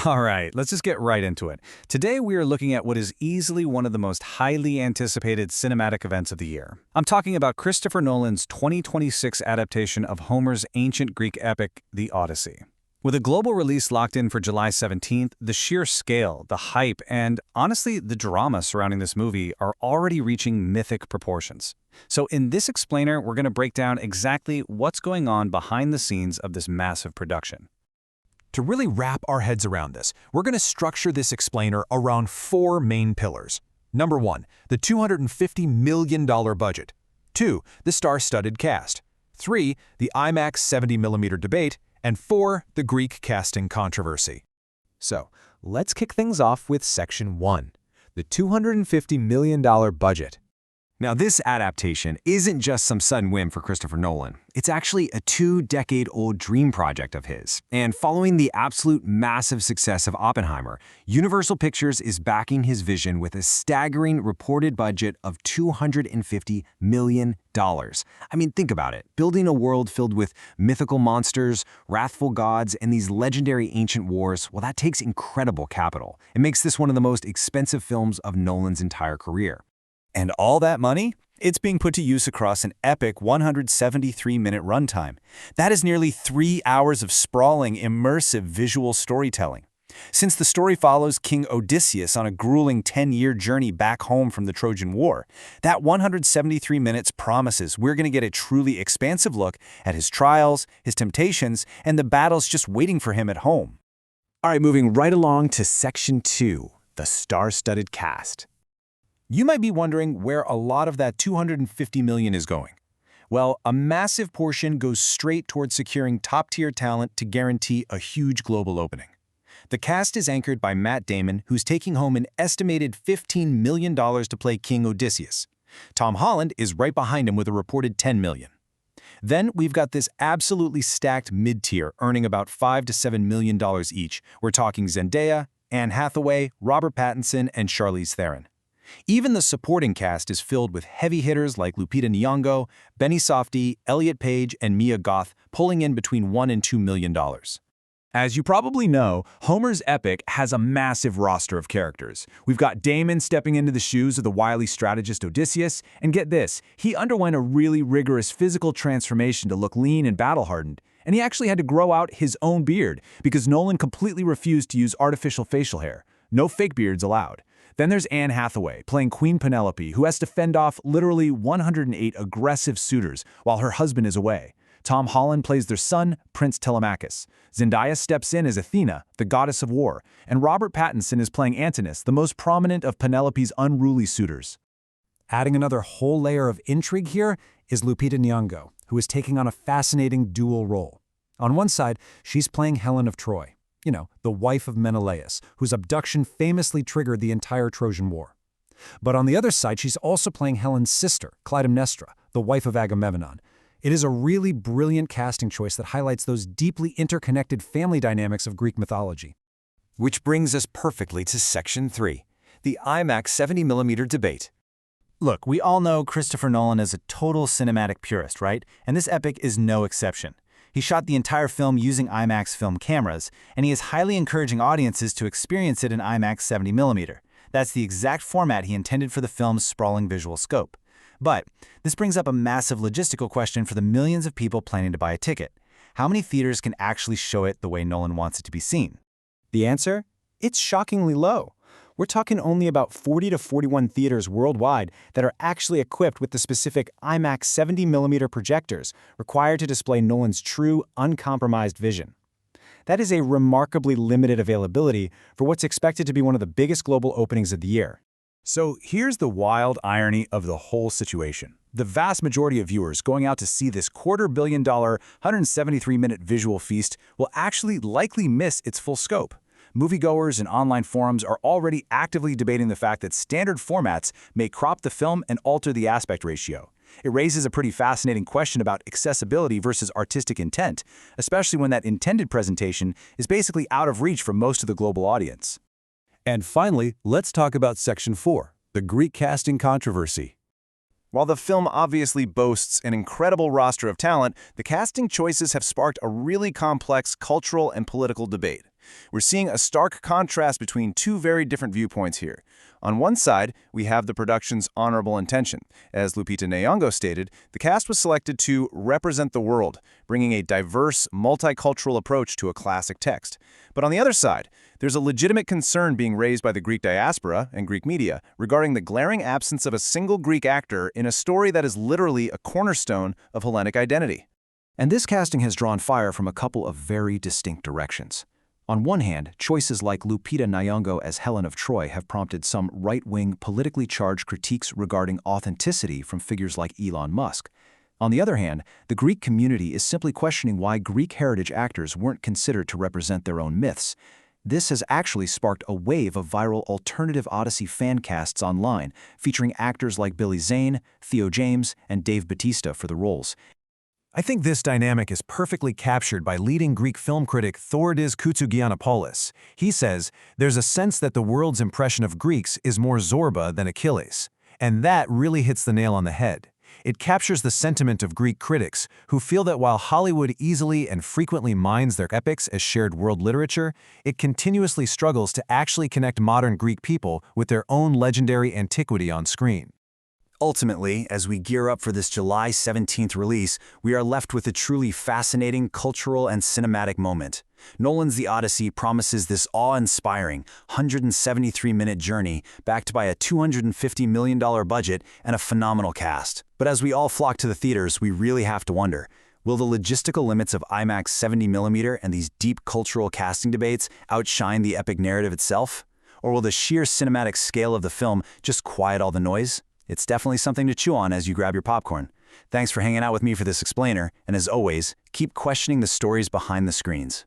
All right, let's just get right into it. Today we are looking at what is easily one of the most highly anticipated cinematic events of the year. I'm talking about Christopher Nolan's 2026 adaptation of Homer's ancient Greek epic, The Odyssey. With a global release locked in for July 17th, the sheer scale, the hype, and honestly, the drama surrounding this movie are already reaching mythic proportions. So in this explainer, we're going to break down exactly what's going on behind the scenes of this massive production. To really wrap our heads around this, we're going to structure this explainer around four main pillars. Number 1, the $250 million budget. 2, the star-studded cast. 3, the IMAX 70mm debate. And 4, the Greek casting controversy. So, let's kick things off with Section 1, the $250 million budget. Now, this adaptation isn't just some sudden whim for Christopher Nolan. It's actually a 2-decade-old dream project of his. And following the absolute massive success of Oppenheimer, Universal Pictures is backing his vision with a staggering reported budget of $250 million. I mean, think about it. Building a world filled with mythical monsters, wrathful gods, and these legendary ancient wars, well, that takes incredible capital. It makes this one of the most expensive films of Nolan's entire career. And all that money? It's being put to use across an epic 173-minute runtime. That is nearly 3 hours of sprawling, immersive visual storytelling. Since the story follows King Odysseus on a grueling 10-year journey back home from the Trojan War, that 173 minutes promises we're going to get a truly expansive look at his trials, his temptations, and the battles just waiting for him at home. All right, moving right along to Section 2, the star-studded cast. You might be wondering where a lot of that $250 million is going. Well, a massive portion goes straight towards securing top-tier talent to guarantee a huge global opening. The cast is anchored by Matt Damon, who's taking home an estimated $15 million to play King Odysseus. Tom Holland is right behind him with a reported $10 million. Then we've got this absolutely stacked mid-tier earning about $5 to $7 million each. We're talking Zendaya, Anne Hathaway, Robert Pattinson, and Charlize Theron. Even the supporting cast is filled with heavy hitters like Lupita Nyong'o, Benny Safdie, Elliot Page, and Mia Goth, pulling in between $1 and $2 million. As you probably know, Homer's epic has a massive roster of characters. We've got Damon stepping into the shoes of the wily strategist Odysseus, and get this, he underwent a really rigorous physical transformation to look lean and battle-hardened, and he actually had to grow out his own beard because Nolan completely refused to use artificial facial hair. No fake beards allowed. Then there's Anne Hathaway, playing Queen Penelope, who has to fend off literally 108 aggressive suitors while her husband is away. Tom Holland plays their son, Prince Telemachus. Zendaya steps in as Athena, the goddess of war, and Robert Pattinson is playing Antinous, the most prominent of Penelope's unruly suitors. Adding another whole layer of intrigue here is Lupita Nyong'o, who is taking on a fascinating dual role. On one side, she's playing Helen of Troy. You know, the wife of Menelaus, whose abduction famously triggered the entire Trojan War. But on the other side, she's also playing Helen's sister, Clytemnestra, the wife of Agamemnon. It is a really brilliant casting choice that highlights those deeply interconnected family dynamics of Greek mythology. Which brings us perfectly to Section 3, the IMAX 70mm debate. Look, we all know Christopher Nolan is a total cinematic purist, right? And this epic is no exception. He shot the entire film using IMAX film cameras, and he is highly encouraging audiences to experience it in IMAX 70mm. That's the exact format he intended for the film's sprawling visual scope. But this brings up a massive logistical question for the millions of people planning to buy a ticket. How many theaters can actually show it the way Nolan wants it to be seen? The answer? It's shockingly low. We're talking only about 40 to 41 theaters worldwide that are actually equipped with the specific IMAX 70mm projectors required to display Nolan's true, uncompromised vision. That is a remarkably limited availability for what's expected to be one of the biggest global openings of the year. So here's the wild irony of the whole situation. The vast majority of viewers going out to see this $250 million, 173-minute visual feast will actually likely miss its full scope. Moviegoers and online forums are already actively debating the fact that standard formats may crop the film and alter the aspect ratio. It raises a pretty fascinating question about accessibility versus artistic intent, especially when that intended presentation is basically out of reach for most of the global audience. And finally, let's talk about Section 4, the Greek casting controversy. While the film obviously boasts an incredible roster of talent, the casting choices have sparked a really complex cultural and political debate. We're seeing a stark contrast between two very different viewpoints here. On one side, we have the production's honorable intention. As Lupita Nyong'o stated, the cast was selected to represent the world, bringing a diverse, multicultural approach to a classic text. But on the other side, there's a legitimate concern being raised by the Greek diaspora and Greek media regarding the glaring absence of a single Greek actor in a story that is literally a cornerstone of Hellenic identity. And this casting has drawn fire from a couple of very distinct directions. On one hand, choices like Lupita Nyong'o as Helen of Troy have prompted some right-wing, politically charged critiques regarding authenticity from figures like Elon Musk. On the other hand, the Greek community is simply questioning why Greek heritage actors weren't considered to represent their own myths. This has actually sparked a wave of viral alternative Odyssey fan casts online, featuring actors like Billy Zane, Theo James, and Dave Bautista for the roles. I think this dynamic is perfectly captured by leading Greek film critic Thordis Koutougianopoulos. He says, "There's a sense that the world's impression of Greeks is more Zorba than Achilles." And that really hits the nail on the head. It captures the sentiment of Greek critics who feel that while Hollywood easily and frequently mines their epics as shared world literature, it continuously struggles to actually connect modern Greek people with their own legendary antiquity on screen. Ultimately, as we gear up for this July 17th release, we are left with a truly fascinating cultural and cinematic moment. Nolan's The Odyssey promises this awe-inspiring 173-minute journey backed by a $250 million budget and a phenomenal cast. But as we all flock to the theaters, we really have to wonder, will the logistical limits of IMAX 70mm and these deep cultural casting debates outshine the epic narrative itself? Or will the sheer cinematic scale of the film just quiet all the noise? It's definitely something to chew on as you grab your popcorn. Thanks for hanging out with me for this explainer, and as always, keep questioning the stories behind the screens.